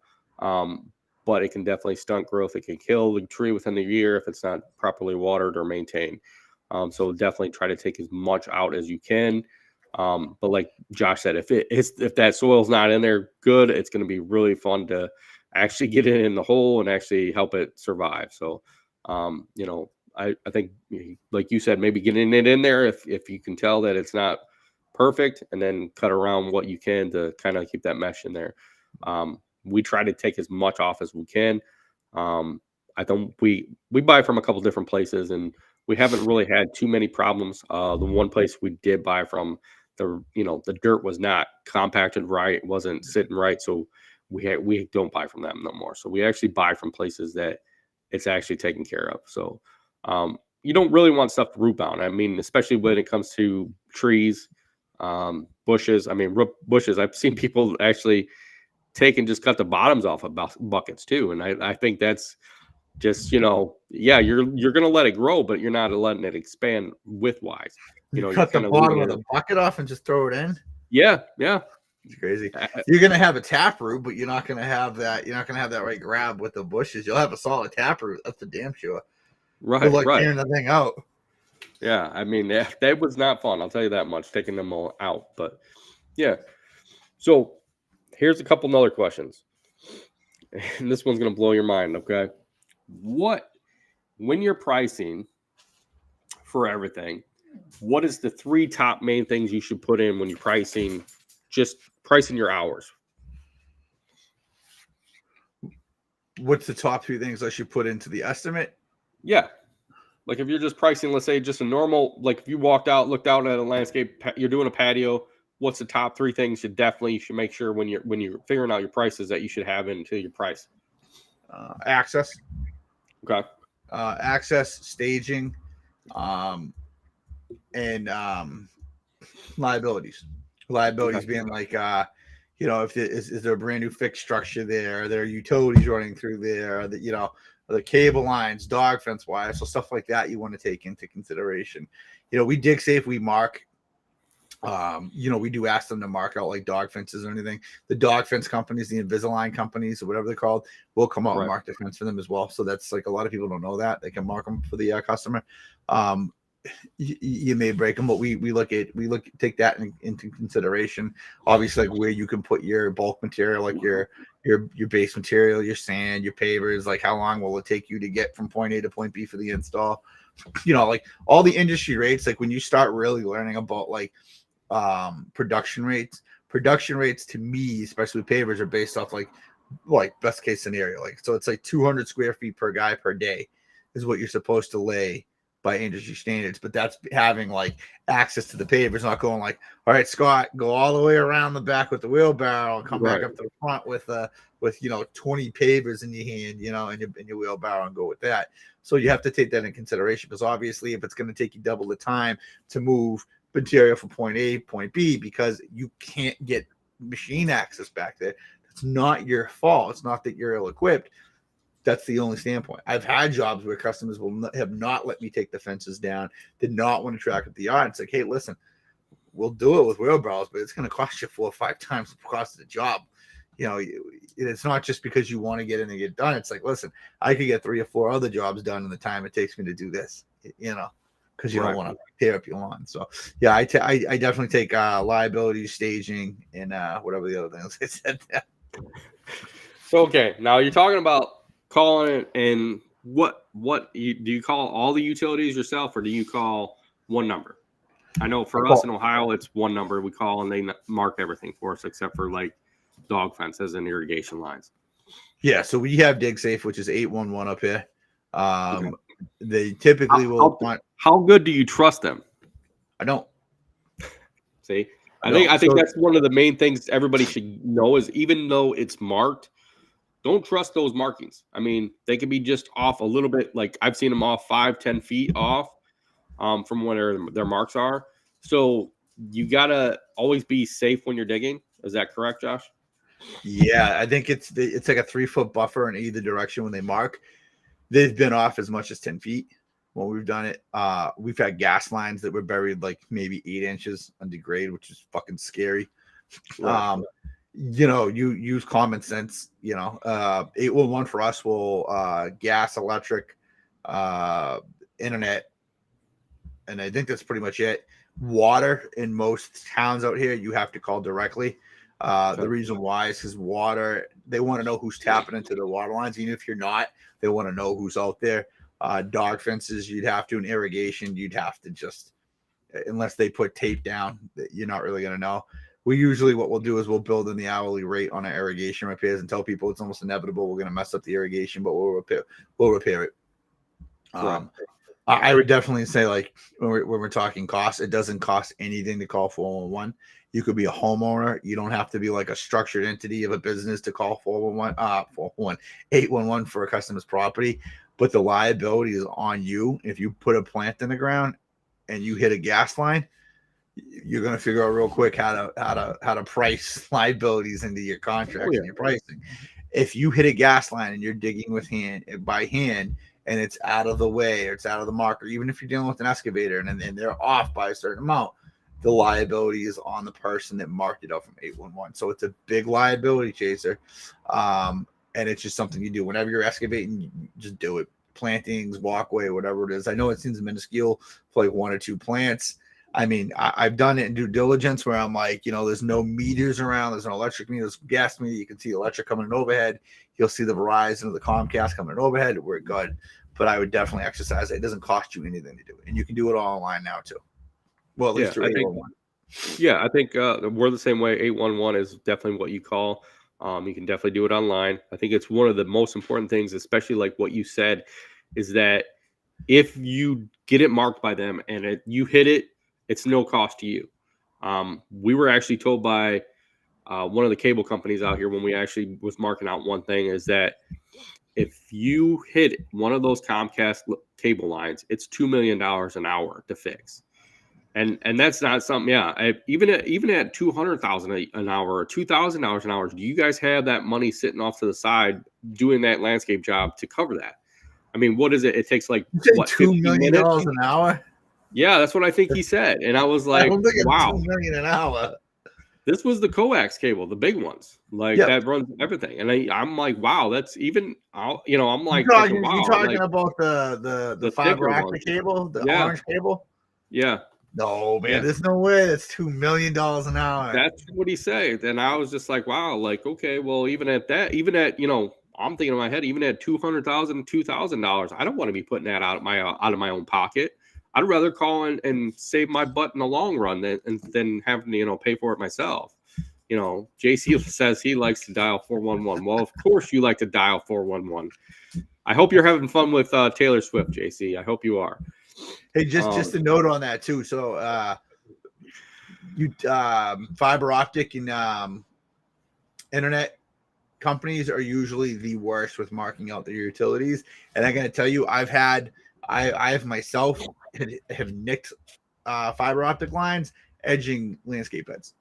But it can definitely stunt growth. It can kill the tree within a year if it's not properly watered or maintained. So definitely try to take as much out as you can. But like Josh said, if that soil's not in there good, it's going to be really fun to actually get it in the hole and actually help it survive. So, you know, I think, like you said, maybe getting it in there if you can tell that it's not perfect, and then cut around what you can to kind of keep that mesh in there. We try to take as much off as we can. I think we buy from a couple different places, and we haven't really had too many problems. The one place we did buy from, the dirt was not compacted right, wasn't sitting right, so we don't buy from them no more. So we actually buy from places that it's actually taken care of. So you don't really want stuff root bound. I mean, especially when it comes to trees, bushes. I mean, bushes. I've seen people actually take and just cut the bottoms off of buckets too, and I think that's just, yeah, you're going to let it grow, but you're not letting it expand widthwise. You cut the bottom of the bucket off and just throw it in. Yeah. It's crazy. You're going to have a tap root, but you're not going to have that. You're not going to have that right grab with the bushes. You'll have a solid tap root. That's for damn sure. Right. Tearing the thing out. Yeah. I mean, that was not fun. I'll tell you that much, taking them all out. But yeah. So here's a couple other questions. And this one's going to blow your mind. Okay. When you're pricing for everything, what is the 3 top main things you should put in when you're pricing your hours? What's the top 3 things I should put into the estimate? Yeah. Like if you're just pricing, let's say just a normal, like if you looked out at a landscape, you're doing a patio, what's the top 3 things you should make sure when you're figuring out your prices that you should have into your price? Access. Okay. Access, staging, and liabilities. Liabilities being like, if is there a brand new fixed structure there? Are there utilities running through there? The cable lines, dog fence wires, so stuff like that you want to take into consideration. We dig safe, we mark. We do ask them to mark out like dog fences or anything. The dog fence companies, the Invisalign companies, or whatever they're called, will come out and mark the fence for them as well. So that's like, a lot of people don't know that they can mark them for the customer. you may break them, but we take that into consideration. Obviously, like where you can put your bulk material, like your base material, your sand, your pavers, like how long will it take you to get from point A to point B for the install? Like all the industry rates, like when you start really learning about like production rates to me, especially with pavers, are based off like best case scenario. Like, so it's like 200 square feet per guy per day is what you're supposed to lay by industry standards, but that's having like access to the pavers, not going like, all right, Scott, go all the way around the back with the wheelbarrow and come back up to the front with 20 pavers in your hand, and your wheelbarrow, and go with that. So you have to take that in consideration, because obviously if it's going to take you double the time to move material from point A, point B, because you can't get machine access back there, it's not your fault. It's not that you're ill-equipped. That's the only standpoint. I've had jobs where customers have not let me take the fences down, did not want to track up the yard. It's like, hey, listen, we'll do it with wheelbarrows, but it's going to cost you 4 or 5 times the cost of the job. It's not just because you want to get in and get done. It's like, listen, I could get 3 or 4 other jobs done in the time it takes me to do this, because you don't want to tear up your lawn. So, yeah, I definitely take liability, staging, and whatever the other things I said there. So, okay, now you're talking about calling it, and do you call all the utilities yourself, or do you call one number? I know for us in Ohio, it's one number we call, and they mark everything for us except for like dog fences and irrigation lines. Yeah, so we have DigSafe, which is 811 up here. Okay. They typically will want. How good do you trust them? I don't. See, I think that's one of the main things everybody should know is, even though it's marked, don't trust those markings. I mean, they could be just off a little bit. Like I've seen them off 5-10 feet off from where their marks are. So you gotta always be safe when you're digging. Is that correct, Josh? Yeah, I think it's like a 3-foot buffer in either direction when they mark. They've been off as much as 10 feet when we've done it. We've had gas lines that were buried like maybe 8 inches under grade, which is fucking scary. Right. You use common sense. 811 for us will gas, electric, internet, and I think that's pretty much it. Water in most towns out here, you have to call directly. The reason why is because water, they want to know who's tapping into the water lines. Even if you're not, they want to know who's out there. Dog fences, you'd have to, and irrigation, you'd have to just, unless they put tape down, you're not really going to know. What we'll do is we'll build in the hourly rate on our irrigation repairs and tell people it's almost inevitable we're going to mess up the irrigation, but we'll repair it. I would definitely say, like, when we're talking cost, it doesn't cost anything to call 411. You could be a homeowner. You don't have to be like a structured entity of a business to call 811 for a customer's property. But the liability is on you. If you put a plant in the ground and you hit a gas line, you're going to figure out real quick how to price liabilities into your contracts and your pricing. If you hit a gas line and you're digging by hand, and it's out of the way or it's out of the marker, even if you're dealing with an excavator and they're off by a certain amount, the liability is on the person that marked it up from 811. So it's a big liability chaser. And it's just something you do whenever you're excavating, you just do it. Plantings, walkway, whatever it is. I know it seems minuscule for like 1 or 2 plants. I mean, I've done it in due diligence where I'm like, there's no meters around. There's no electric meter. There's gas meter. You can see electric coming in overhead. You'll see the Verizon or the Comcast coming in overhead. We're good. But I would definitely exercise it. It doesn't cost you anything to do it. And you can do it all online now too. Well, at least through 811. I think we're the same way. 811 is definitely what you call. You can definitely do it online. I think it's one of the most important things, especially like what you said, is that if you get it marked by them and you hit it, it's no cost to you. We were actually told by one of the cable companies out here when we actually was marking out one thing is that if you hit one of those Comcast cable lines, it's $2 million an hour to fix. And that's not something, even at $200,000 an hour or $2,000 an hour, do you guys have that money sitting off to the side doing that landscape job to cover that? I mean, what is it? It takes like what, $2 million an hour? Yeah, that's what I think he said. And I was like, wow. $2 million an hour. This was the coax cable, the big ones, that runs everything. And I'm like, wow, that's even, I'm like, you're talking about the fiber optic cable, the orange cable? Yeah. No, man, Yeah. there's no way. That's $2 million an hour. That's what he said. And I was just like, wow, like, okay, well, even at that, even at, I'm thinking in my head, even at $200,000, $2,000, I don't want to be putting that out of my own pocket. I'd rather call and save my butt in the long run than having to, pay for it myself. JC says he likes to dial 411. Well, of course you like to dial 411. I hope you're having fun with Taylor Swift, JC. I hope you are. Hey, just a note on that too. So, you fiber optic and internet companies are usually the worst with marking out their utilities. And I'm going to tell you, I have myself have nicked fiber optic lines edging landscape beds.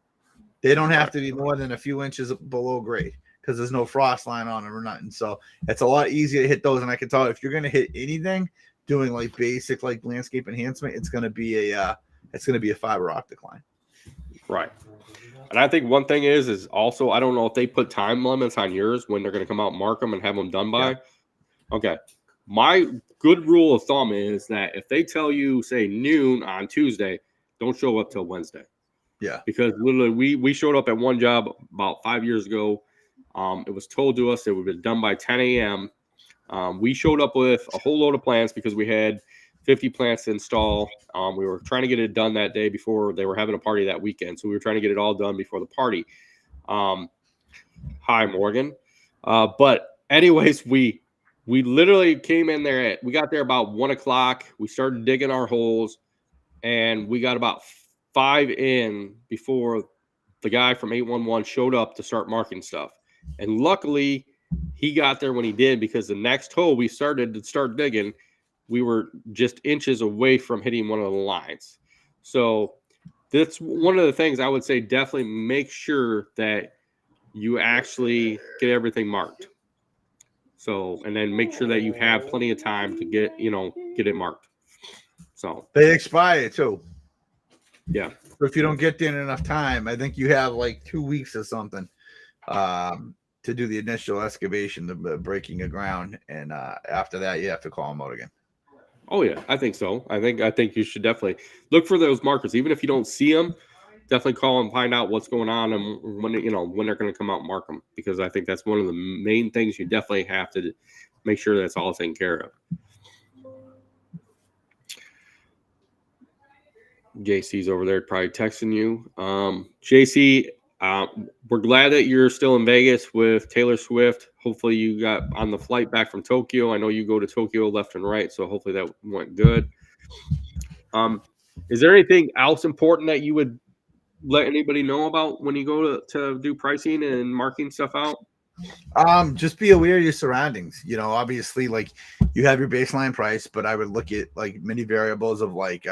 They don't have to be more than a few inches below grade because there's no frost line on them or nothing. So it's a lot easier to hit those. And I can tell if you're going to hit anything doing like basic like landscape enhancement, it's going to be a fiber optic line. Right. And I think one thing is also, I don't know if they put time limits on yours when they're going to come out and mark them and have them done by. Yeah. Okay. My good rule of thumb is that if they tell you, say, noon on Tuesday, don't show up till Wednesday. Yeah. Because literally we showed up at one job about 5 years ago. It was told to us it would be done by 10 a.m. We showed up with a whole load of plants because we had 50 plants to install. We were trying to get it done that day before they were having a party that weekend. So we were trying to get it all done before the party. Hi, Morgan. But anyways, we literally came in there we got there about 1 o'clock. We started digging our holes and we got about 5 in before the guy from 811 showed up to start marking stuff. And luckily he got there when he did, because the next hole we started to start digging, we were just inches away from hitting one of the lines. So that's one of the things I would say, definitely make sure that you actually get everything marked. So, and then make sure that you have plenty of time to get it marked. So they expire too. Yeah. So if you don't get there in enough time, I think you have like 2 weeks or something to do the initial excavation, the breaking of ground, and after that, you have to call them out again. Oh yeah, I think so. I think you should definitely look for those markers, even if you don't see them. Definitely call and find out what's going on and when they're going to come out and mark them, because I think that's one of the main things you definitely have to make sure that's all taken care of. JC's over there probably texting you. JC, we're glad that you're still in Vegas with Taylor Swift. Hopefully you got on the flight back from Tokyo. I know you go to Tokyo left and right, so hopefully that went good. Is there anything else important that you would let anybody know about when you go to do pricing and marking stuff out? Just be aware of your surroundings. Obviously, like, you have your baseline price, but I would look at like many variables of like,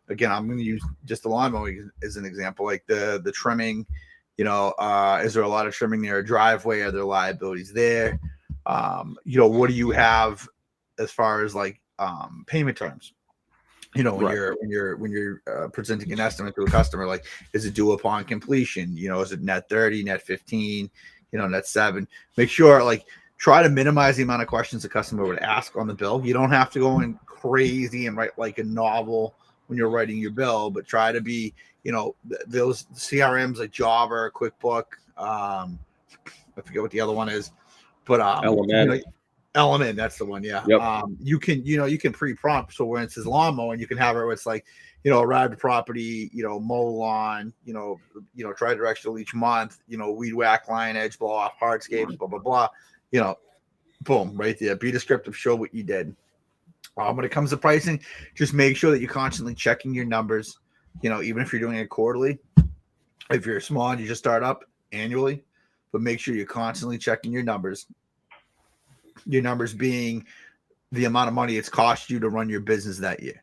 again, I'm going to use just the lawnmower as an example, like the trimming. Is there a lot of trimming near a driveway? Are there liabilities there? What do you have as far as like payment terms? When Right. you're presenting an estimate to a customer, like, is it due upon completion? Is it net 30, net 15, net 7? Make sure, like, try to minimize the amount of questions the customer would ask on the bill. You don't have to go in crazy and write like a novel when you're writing your bill, but try to be, those CRMs like Java or QuickBook. I forget what the other one is, but Element, that's the one. Yeah. Yep. You can pre-prompt. So when it says lawnmower, and you can have it where it's like, arrive at property, mow lawn, tri-directional each month, weed whack, line edge, blow off, hardscapes, blah, blah, blah, boom, right there. Be descriptive, show what you did. When it comes to pricing, just make sure that you're constantly checking your numbers, even if you're doing it quarterly. If you're small and you just start up, annually, but make sure you're constantly checking your numbers. Your numbers being the amount of money it's cost you to run your business that year,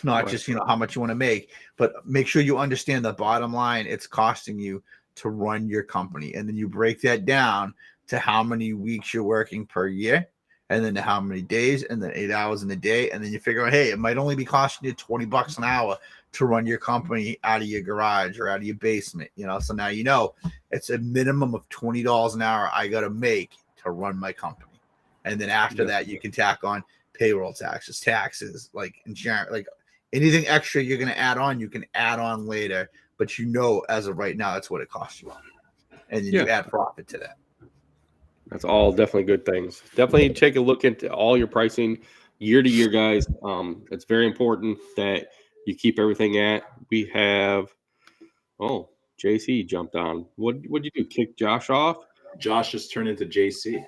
not just how much you want to make, but make sure you understand the bottom line it's costing you to run your company, and then you break that down to how many weeks you're working per year, and then to how many days, and then 8 hours in a day, and then you figure out, hey, it might only be costing you $20 an hour to run your company out of your garage or out of your basement. So now it's a minimum of $20 an hour I got to make to run my company. And then after that, you can tack on payroll taxes, like insurance, like Anything extra you're going to add on, you can add on later, but as of right now, that's what it costs you. And then you add profit to that. That's all definitely good things. Definitely take a look into all your pricing year to year, guys. It's very important that you keep everything at. We have, JC jumped on. What'd you do? Kick Josh off? Josh just turned into JC.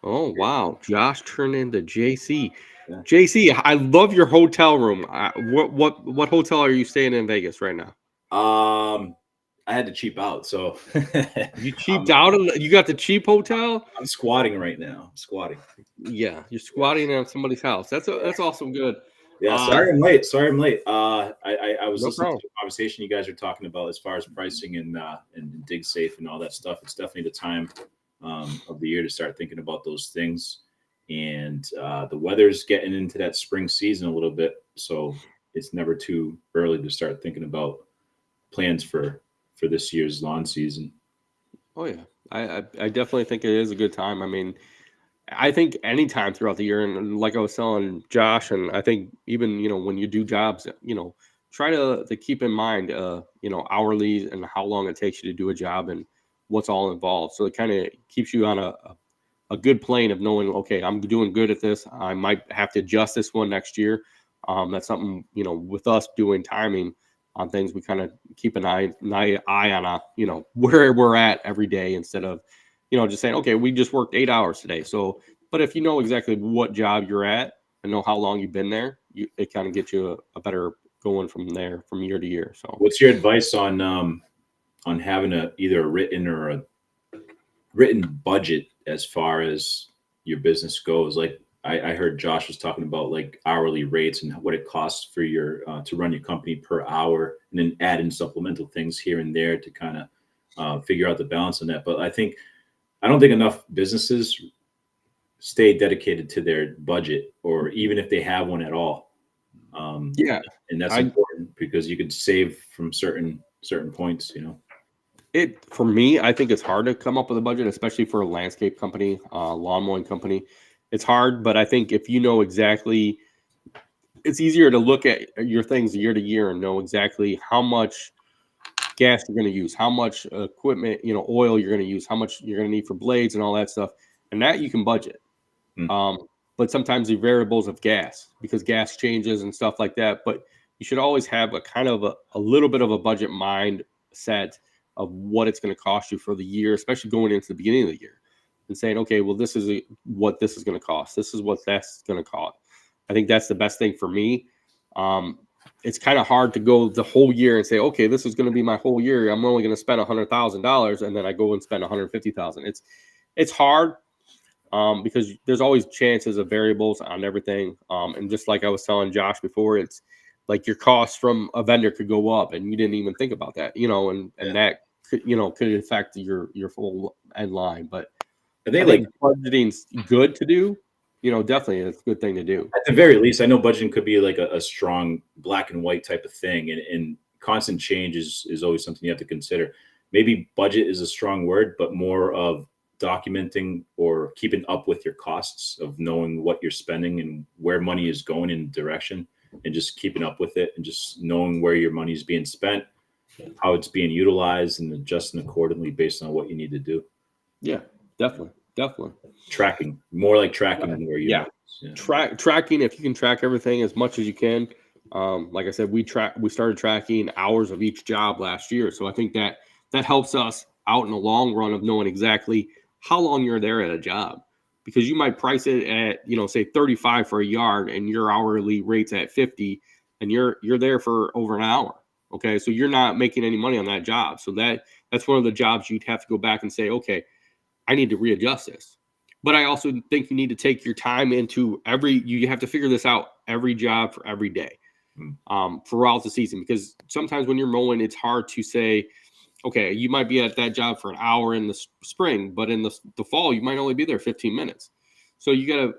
Oh, wow. Josh turned into JC. Yeah. JC, I love your hotel room. What hotel are you staying in Vegas right now? I had to cheap out, so you cheaped out. You got the cheap hotel. I'm squatting right now. I'm squatting. Yeah, you're squatting at somebody's house. That's awesome. Good. Yeah, sorry I'm late. I was No listening problem. to the conversation you guys are talking about as far as pricing and dig safe and all that stuff. It's definitely the time of the year to start thinking about those things. And the weather's getting into that spring season a little bit, so it's never too early to start thinking about plans for this year's lawn season. Oh yeah, I definitely think it is a good time. I mean, I think any time throughout the year, and like I was telling Josh, and I think even when you do jobs, try to keep in mind hourly and how long it takes you to do a job and what's all involved. So it kind of keeps you on a good plane of knowing, okay, I'm doing good at this. I might have to adjust this one next year. That's something with us doing timing on things, we kind of keep an eye on where we're at every day instead of just saying, okay, we just worked 8 hours today. So, but if you know exactly what job you're at and know how long you've been there, it kind of gets you a better going from there from year to year. So, what's your advice on having either a written or a written budget as far as your business goes? Like I heard Josh was talking about like hourly rates and what it costs for your to run your company per hour, and then add in supplemental things here and there to kind of figure out the balance on that. But I don't think enough businesses stay dedicated to their budget, or even if they have one at all. And that's important because you could save from certain points. For me, I think it's hard to come up with a budget, especially for a landscape company, lawn mowing company. It's hard, but I think if you know exactly, it's easier to look at your things year to year and know exactly how much gas you're going to use, how much equipment, oil you're going to use, how much you're going to need for blades and all that stuff. And that you can budget. But sometimes the variables of gas, because gas changes and stuff like that. But you should always have a kind of a little bit of a budget mindset of what it's going to cost you for the year, especially going into the beginning of the year and saying, okay, well, this is what this is going to cost. This is what that's going to cost. I think that's the best thing for me. It's kind of hard to go the whole year and say, okay, this is going to be my whole year. I'm only going to spend $100,000, and then I go and spend $150,000. It's hard because there's always chances of variables on everything. And just like I was telling Josh before, it's like your costs from a vendor could go up, and you didn't even think about that, and that could affect your full end line. But I think budgeting's good to do. Definitely it's a good thing to do. At the very least, I know budgeting could be like a strong black and white type of thing, and constant change is always something you have to consider. Maybe budget is a strong word, but more of documenting or keeping up with your costs, of knowing what you're spending and where money is going in direction, and just keeping up with it and just knowing where your money is being spent, how it's being utilized, and adjusting accordingly based on what you need to do. Yeah, definitely. Tracking, more like tracking than where you tracking. If you can track everything as much as you can. Like I said, we started tracking hours of each job last year. So I think that helps us out in the long run of knowing exactly how long you're there at a job, because you might price it at, say 35 for a yard and your hourly rate's at 50 and you're there for over an hour. Okay. So you're not making any money on that job. So that's one of the jobs you'd have to go back and say, okay, I need to readjust this. But I also think you need to take your time into you have to figure this out every job for every day throughout the season, because sometimes when you're mowing, it's hard to say, okay, you might be at that job for an hour in the spring, but in the fall, you might only be there 15 minutes. So you got to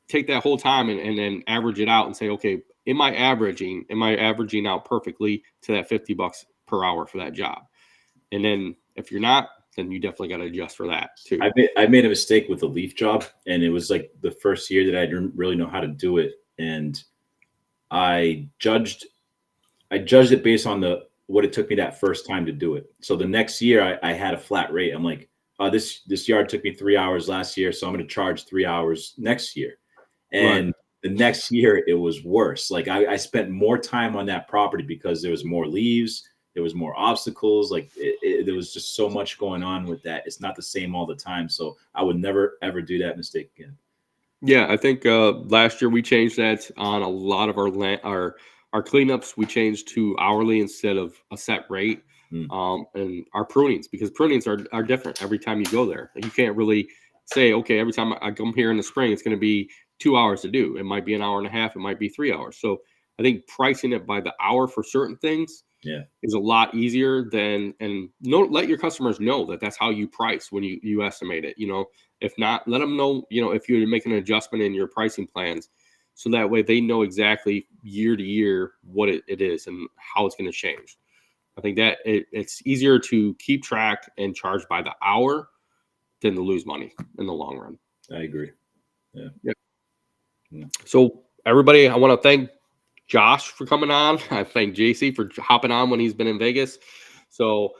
take that whole time and then average it out and say, okay, am I averaging out perfectly to that $50 per hour for that job? And then if you're not, then you definitely got to adjust for that too. I made a mistake with the leaf job, and it was like the first year that I didn't really know how to do it. And I judged it based on what it took me that first time to do it. So the next year I had a flat rate. I'm like, this yard took me 3 hours last year, so I'm going to charge 3 hours next year. And the next year it was worse. Like I spent more time on that property because there was more leaves, there was more obstacles. Like there was just so much going on with that. It's not the same all the time. So I would never ever do that mistake again. Yeah, I think last year we changed that on a lot of our cleanups. We changed to hourly instead of a set rate. And our prunings, because prunings are different every time you go there. You can't really say, okay, every time I come here in the spring, it's going to be 2 hours to do. It might be an hour and a half. It might be 3 hours. So I think pricing it by the hour for certain things is a lot easier than, and let your customers know that that's how you price when you estimate it. If not, let them know, if you're making an adjustment in your pricing plans, so that way they know exactly year to year what it is and how it's going to change. I think that it's easier to keep track and charge by the hour than to lose money in the long run. I agree. Yeah. So everybody, I want to thank Josh for coming on. I thank JC for hopping on when he's been in Vegas. So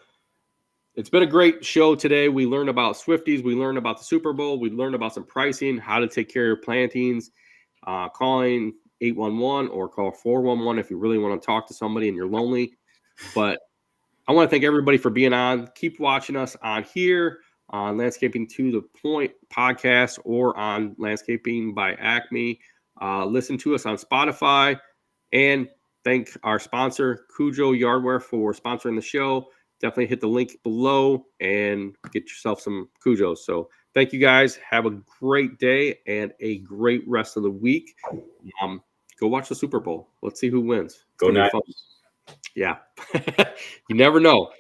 it's been a great show today. We learned about Swifties. We learned about the Super Bowl. We learned about some pricing, how to take care of your plantings, calling 811 or call 411 if you really want to talk to somebody and you're lonely. But I want to thank everybody for being on. Keep watching us on here on Landscaping to the Point podcast or on Landscaping by Acme. Listen to us on Spotify, and thank our sponsor, Cujo Yardware, for sponsoring the show. Definitely hit the link below and get yourself some Cujos. So thank you guys. Have a great day and a great rest of the week. Go watch the Super Bowl. Let's see who wins. Go Niners. Yeah. You never know.